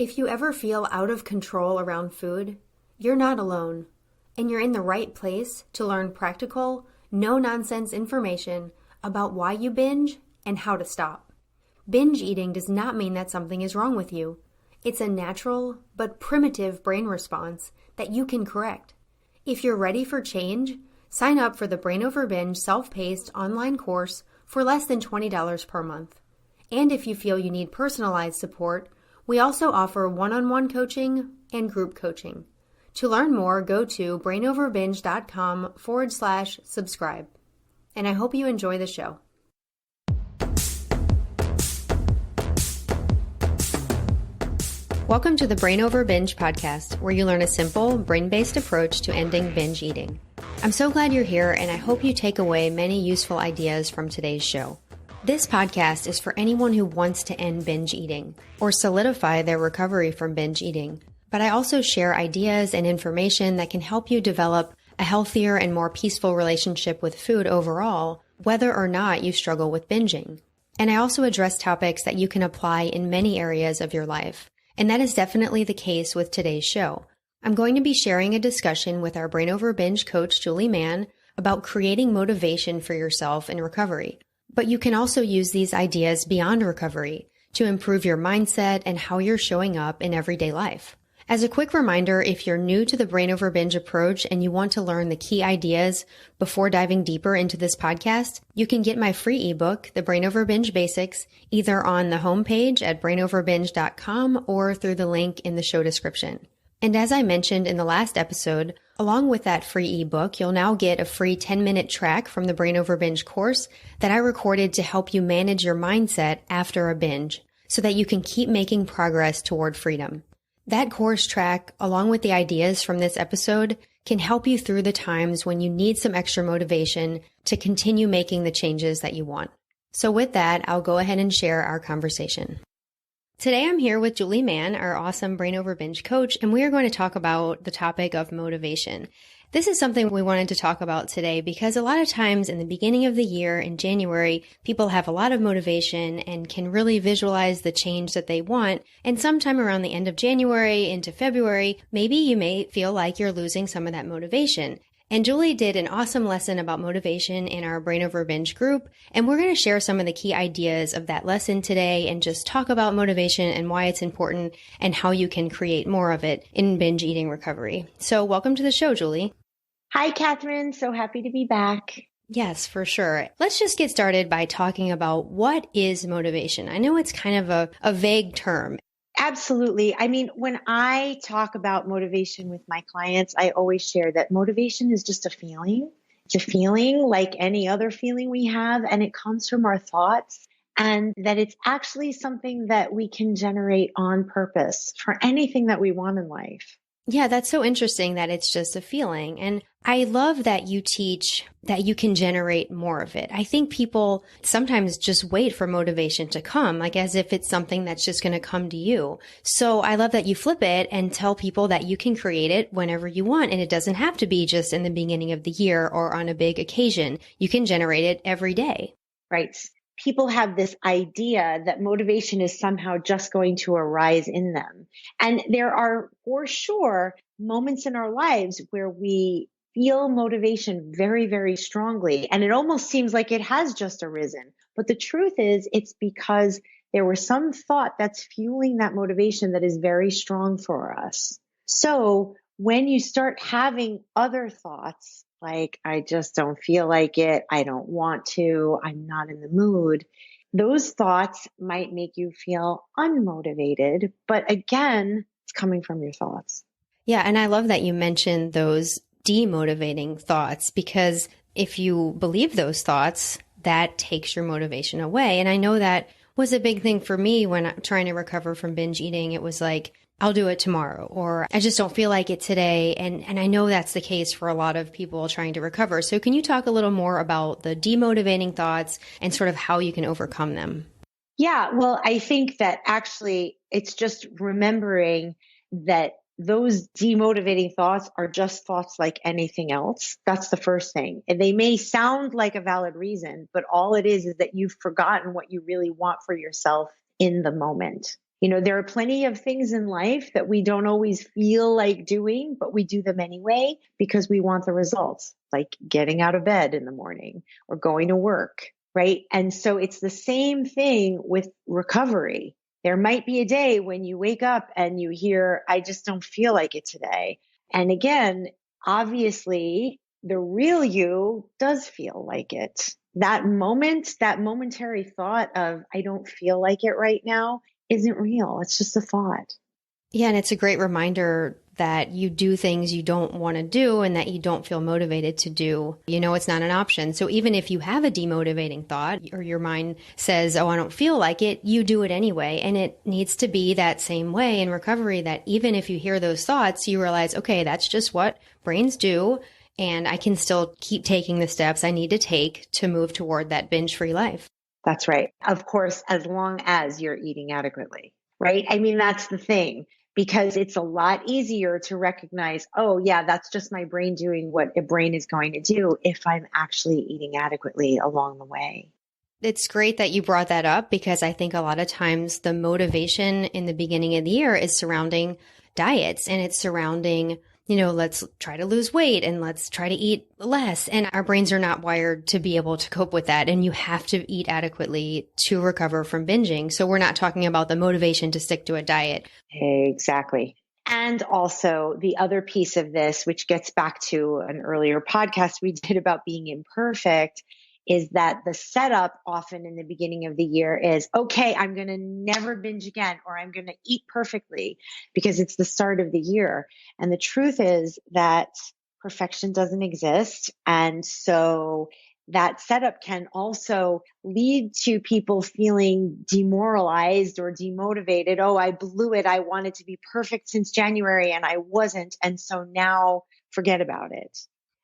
If you ever feel out of control around food, you're not alone, and you're in the right place to learn practical, no-nonsense information about why you binge and how to stop. Binge eating does not mean that something is wrong with you. It's a natural but primitive brain response that you can correct. If you're ready for change, sign up for the Brain Over Binge self-paced online course for less than $20 per month. And if you feel you need personalized support, we also offer one-on-one coaching and group coaching. To learn more, go to brainoverbinge.com/subscribe. And I hope you enjoy the show. Welcome to the Brain Over Binge podcast, where you learn a simple, brain-based approach to ending binge eating. I'm so glad you're here, and I hope you take away many useful ideas from today's show. This podcast is for anyone who wants to end binge eating or solidify their recovery from binge eating. But I also share ideas and information that can help you develop a healthier and more peaceful relationship with food overall, whether or not you struggle with binging. And I also address topics that you can apply in many areas of your life. And that is definitely the case with today's show. I'm going to be sharing a discussion with our Brain Over Binge coach, Julie Mann, about creating motivation for yourself in recovery. But you can also use these ideas beyond recovery to improve your mindset and how you're showing up in everyday life. As a quick reminder, if you're new to the Brain Over Binge approach and you want to learn the key ideas before diving deeper into this podcast, you can get my free ebook, The Brain Over Binge Basics, either on the homepage at brainoverbinge.com or through the link in the show description. And as I mentioned in the last episode, along with that free ebook, you'll now get a free 10-minute track from the Brain Over Binge course that I recorded to help you manage your mindset after a binge so that you can keep making progress toward freedom. That course track, along with the ideas from this episode, can help you through the times when you need some extra motivation to continue making the changes that you want. So with that, I'll go ahead and share our conversation. Today I'm here with Julie Mann, our awesome Brain Over Binge coach, and we are going to talk about the topic of motivation. This is something we wanted to talk about today because a lot of times in the beginning of the year, in January, people have a lot of motivation and can really visualize the change that they want. And sometime around the end of January into February, maybe you may feel like you're losing some of that motivation. And Julie did an awesome lesson about motivation in our Brain Over Binge group, and we're going to share some of the key ideas of that lesson today and just talk about motivation and why it's important and how you can create more of it in binge eating recovery. So welcome to the show, Julie. Hi, Kathryn. So happy to be back. Yes, for sure. Let's just get started by talking about what is motivation. I know it's kind of a vague term. Absolutely. I mean, when I talk about motivation with my clients, I always share that motivation is just a feeling. It's a feeling like any other feeling we have, and it comes from our thoughts, and that it's actually something that we can generate on purpose for anything that we want in life. Yeah, that's so interesting that it's just a feeling. And I love that you teach that you can generate more of it. I think people sometimes just wait for motivation to come, like as if it's something that's just going to come to you. So I love that you flip it and tell people that you can create it whenever you want. And it doesn't have to be just in the beginning of the year or on a big occasion. You can generate it every day. Right. People have this idea that motivation is somehow just going to arise in them. And there are, for sure, moments in our lives where we feel motivation very, very strongly. And it almost seems like it has just arisen. But the truth is, it's because there was some thought that's fueling that motivation that is very strong for us. So when you start having other thoughts, like, I just don't feel like it, I don't want to, I'm not in the mood, those thoughts might make you feel unmotivated. But again, it's coming from your thoughts. Yeah, and I love that you mentioned those demotivating thoughts, because if you believe those thoughts, that takes your motivation away. And I know that was a big thing for me when I'm trying to recover from binge eating. It was like, I'll do it tomorrow, or I just don't feel like it today. And I know that's the case for a lot of people trying to recover. So can you talk a little more about the demotivating thoughts and sort of how you can overcome them? Yeah, well, I think that actually it's just remembering that those demotivating thoughts are just thoughts like anything else. That's the first thing. And they may sound like a valid reason, but all it is that you've forgotten what you really want for yourself in the moment. There are plenty of things in life that we don't always feel like doing, but we do them anyway because we want the results, like getting out of bed in the morning or going to work, right? And so it's the same thing with recovery. There might be a day when you wake up and you hear, I just don't feel like it today. And again, obviously, the real you does feel like it. That moment, that momentary thought of, I don't feel like it right now, isn't real. It's just a thought. Yeah. And it's a great reminder that you do things you don't want to do and that you don't feel motivated to do. It's not an option. So even if you have a demotivating thought or your mind says, oh, I don't feel like it, you do it anyway. And it needs to be that same way in recovery, that even if you hear those thoughts, you realize, okay, that's just what brains do. And I can still keep taking the steps I need to take to move toward that binge-free life. That's right. Of course, as long as you're eating adequately, right? I mean, that's the thing, because it's a lot easier to recognize, oh, yeah, that's just my brain doing what a brain is going to do if I'm actually eating adequately along the way. It's great that you brought that up, because I think a lot of times the motivation in the beginning of the year is surrounding diets, and it's surrounding, let's try to lose weight and let's try to eat less. And our brains are not wired to be able to cope with that. And you have to eat adequately to recover from binging. So we're not talking about the motivation to stick to a diet. Exactly. And also the other piece of this, which gets back to an earlier podcast we did about being imperfect, is that the setup often in the beginning of the year is, okay, I'm going to never binge again, or I'm going to eat perfectly, because it's the start of the year. And the truth is that perfection doesn't exist. And so that setup can also lead to people feeling demoralized or demotivated. Oh, I blew it. I wanted to be perfect since January and I wasn't. And so now forget about it.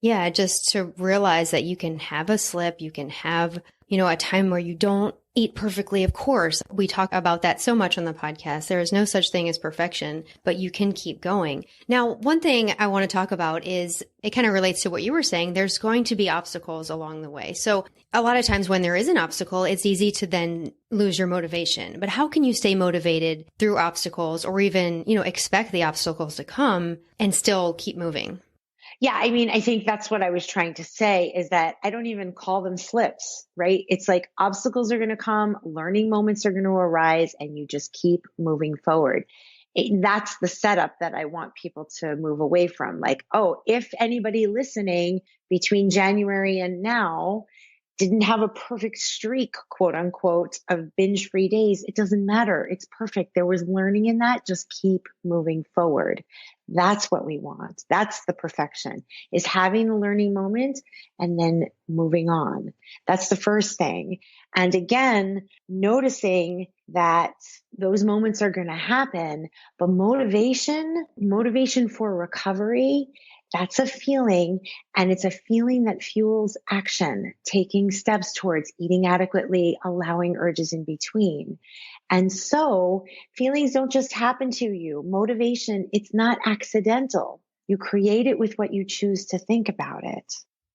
Yeah, just to realize that you can have a slip, you can have, a time where you don't eat perfectly. Of course, we talk about that so much on the podcast. There is no such thing as perfection, but you can keep going. Now, one thing I want to talk about is, it kind of relates to what you were saying. There's going to be obstacles along the way. So a lot of times when there is an obstacle, it's easy to then lose your motivation. But how can you stay motivated through obstacles, or even, expect the obstacles to come and still keep moving? Yeah, I mean, I think that's what I was trying to say, is that I don't even call them slips, right? It's like obstacles are going to come, learning moments are going to arise, and you just keep moving forward. That's the setup that I want people to move away from. Like, oh, if anybody listening between January and now didn't have a perfect streak, quote unquote, of binge-free days, it doesn't matter. It's perfect. There was learning in that. Just keep moving forward. That's what we want. That's the perfection, is having the learning moment and then moving on. That's the first thing. And again, noticing that those moments are going to happen, but motivation for recovery, that's a feeling, and it's a feeling that fuels action, taking steps towards eating adequately, allowing urges in between. And so feelings don't just happen to you. Motivation, it's not accidental. You create it with what you choose to think about it.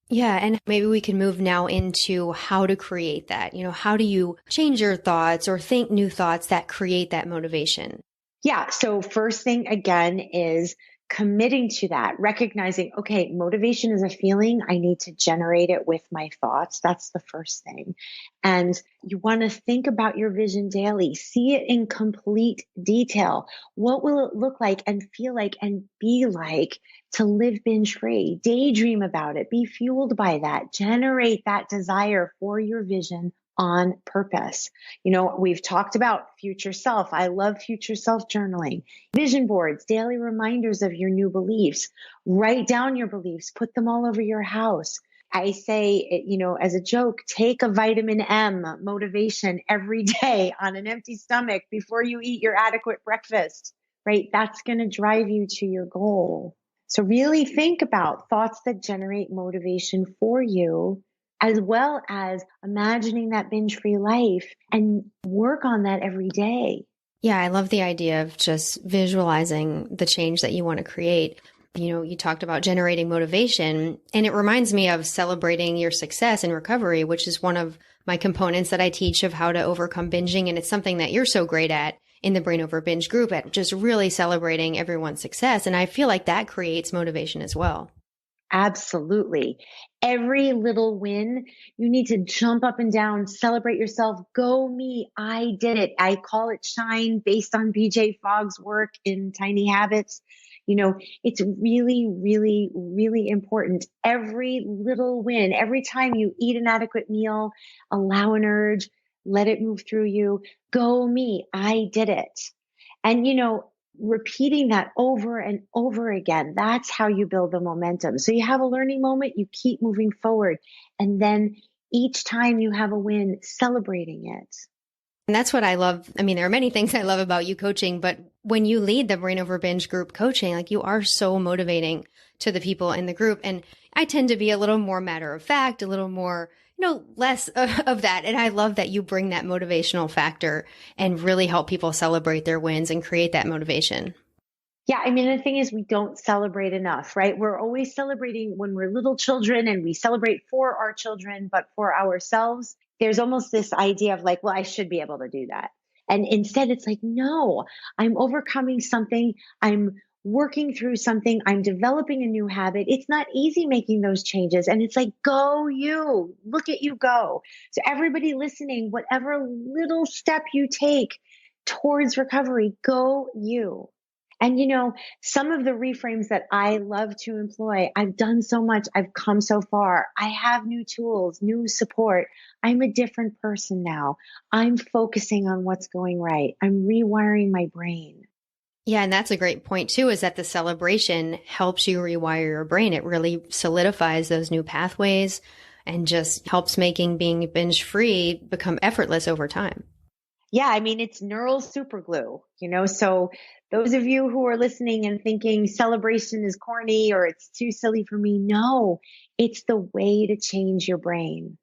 Yeah. And maybe we can move now into how to create that. How do you change your thoughts or think new thoughts that create that motivation? Yeah. So first thing again is committing to that, recognizing, okay, motivation is a feeling. I need to generate it with my thoughts. That's the first thing. And you want to think about your vision daily, see it in complete detail. What will it look like and feel like and be like to live binge free? Daydream about it, be fueled by that, generate that desire for your vision on purpose. We've talked about future self. I love future self journaling, vision boards, daily reminders of your new beliefs. Write down your beliefs, put them all over your house. I say, as a joke, take a vitamin M motivation every day on an empty stomach before you eat your adequate breakfast, right? That's going to drive you to your goal. So really think about thoughts that generate motivation for you, as well as imagining that binge-free life, and work on that every day. Yeah, I love the idea of just visualizing the change that you want to create. You talked about generating motivation, and it reminds me of celebrating your success in recovery, which is one of my components that I teach of how to overcome binging. And it's something that you're so great at in the Brain Over Binge group at just really celebrating everyone's success. And I feel like that creates motivation as well. Absolutely. Every little win, you need to jump up and down, celebrate yourself. Go me. I did it. I call it shine based on BJ Fogg's work in Tiny Habits. It's really, really, really important. Every little win, every time you eat an adequate meal, allow an urge, let it move through you. Go me. I did it. And, repeating that over and over again, that's how you build the momentum. So you have a learning moment, you keep moving forward. And then each time you have a win, celebrating it. And that's what I love. I mean, there are many things I love about you coaching, but when you lead the Brain Over Binge group coaching, like you are so motivating to the people in the group. And I tend to be a little more matter of fact, a little more, less of that. And I love that you bring that motivational factor and really help people celebrate their wins and create that motivation. Yeah. I mean, the thing is, we don't celebrate enough, right? We're always celebrating when we're little children and we celebrate for our children, but for ourselves, there's almost this idea of like, well, I should be able to do that. And instead it's like, no, I'm overcoming something. I'm working through something. I'm developing a new habit. It's not easy making those changes. And it's like, go you, look at you go. So everybody listening, whatever little step you take towards recovery, go you. And, some of the reframes that I love to employ, I've done so much. I've come so far. I have new tools, new support. I'm a different person now. I'm focusing on what's going right. I'm rewiring my brain. Yeah. And that's a great point too, is that the celebration helps you rewire your brain. It really solidifies those new pathways and just helps making being binge free become effortless over time. Yeah. I mean, it's neural superglue, so those of you who are listening and thinking celebration is corny or it's too silly for me, no, it's the way to change your brain.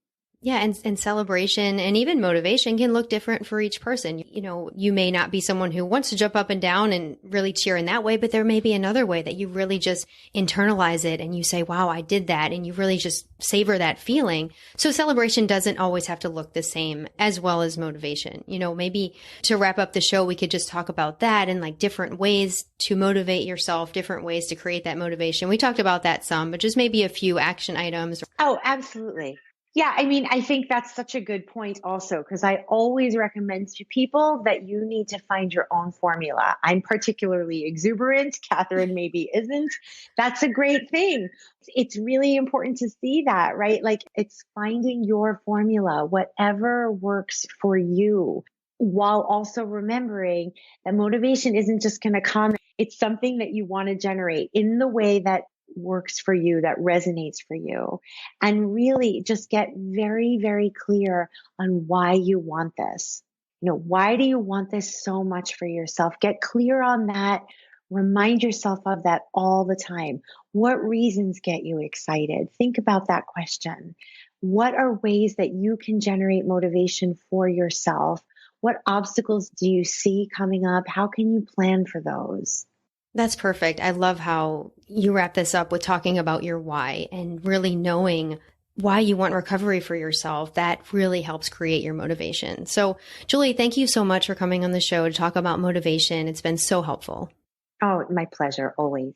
Yeah. And celebration and even motivation can look different for each person. You may not be someone who wants to jump up and down and really cheer in that way, but there may be another way that you really just internalize it and you say, wow, I did that. And you really just savor that feeling. So celebration doesn't always have to look the same as well as motivation. Maybe to wrap up the show, we could just talk about that and like different ways to motivate yourself, different ways to create that motivation. We talked about that some, but just maybe a few action items. Oh, absolutely. Yeah, I mean, I think that's such a good point also, because I always recommend to people that you need to find your own formula. I'm particularly exuberant. Kathryn maybe isn't. That's a great thing. It's really important to see that, right? Like it's finding your formula, whatever works for you, while also remembering that motivation isn't just going to come. It's something that you want to generate in the way that works for you, that resonates for you. And really just get very, very clear on why you want this. Why do you want this so much for yourself? Get clear on that. Remind yourself of that all the time. What reasons get you excited? Think about that question. What are ways that you can generate motivation for yourself? What obstacles do you see coming up? How can you plan for those? That's perfect. I love how you wrap this up with talking about your why and really knowing why you want recovery for yourself. That really helps create your motivation. So, Julie, thank you so much for coming on the show to talk about motivation. It's been so helpful. Oh, my pleasure, always.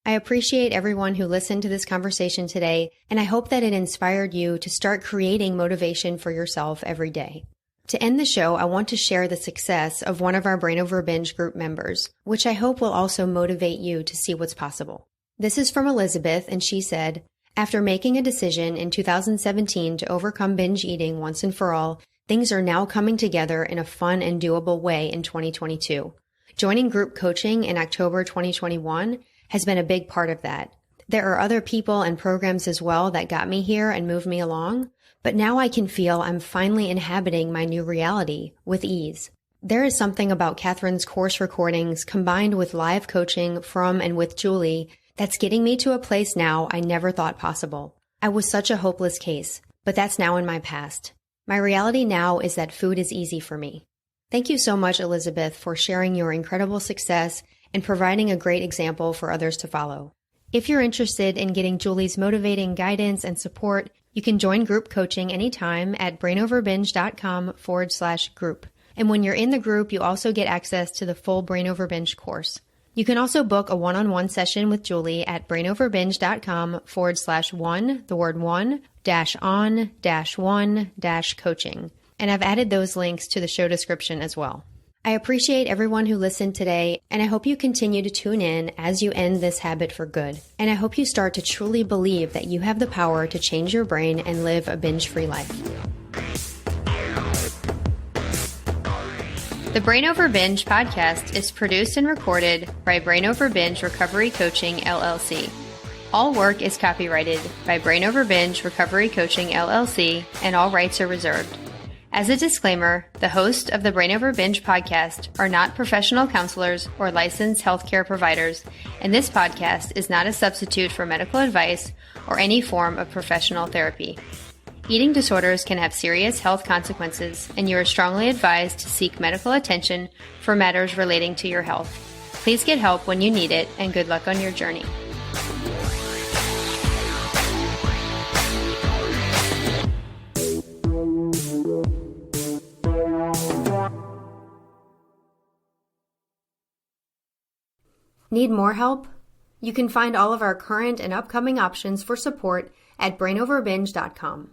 I appreciate everyone who listened to this conversation today, and I hope that it inspired you to start creating motivation for yourself every day. To end the show, I want to share the success of one of our Brain Over Binge group members, which I hope will also motivate you to see what's possible. This is from Elizabeth, and she said, after making a decision in 2017 to overcome binge eating once and for all, things are now coming together in a fun and doable way in 2022. Joining group coaching in October 2021 has been a big part of that. There are other people and programs as well that got me here and moved me along, but now I can feel I'm finally inhabiting my new reality with ease. There is something about Kathryn's course recordings combined with live coaching from and with Julie that's getting me to a place now I never thought possible. I was such a hopeless case, but that's now in my past. My reality now is that food is easy for me. Thank you so much, Elizabeth, for sharing your incredible success and providing a great example for others to follow. If you're interested in getting Julie's motivating guidance and support, you can join group coaching anytime at brainoverbinge.com/group. And when you're in the group, you also get access to the full Brain Over Binge course. You can also book a one-on-one session with Julie at brainoverbinge.com/1, the word one, -on-1-coaching. And I've added those links to the show description as well. I appreciate everyone who listened today, and I hope you continue to tune in as you end this habit for good. And I hope you start to truly believe that you have the power to change your brain and live a binge-free life. The Brain Over Binge podcast is produced and recorded by Brain Over Binge Recovery Coaching, LLC. All work is copyrighted by Brain Over Binge Recovery Coaching, LLC, and all rights are reserved. As a disclaimer, the hosts of the Brain Over Binge podcast are not professional counselors or licensed healthcare providers, and this podcast is not a substitute for medical advice or any form of professional therapy. Eating disorders can have serious health consequences, and you are strongly advised to seek medical attention for matters relating to your health. Please get help when you need it, and good luck on your journey. Need more help? You can find all of our current and upcoming options for support at brainoverbinge.com.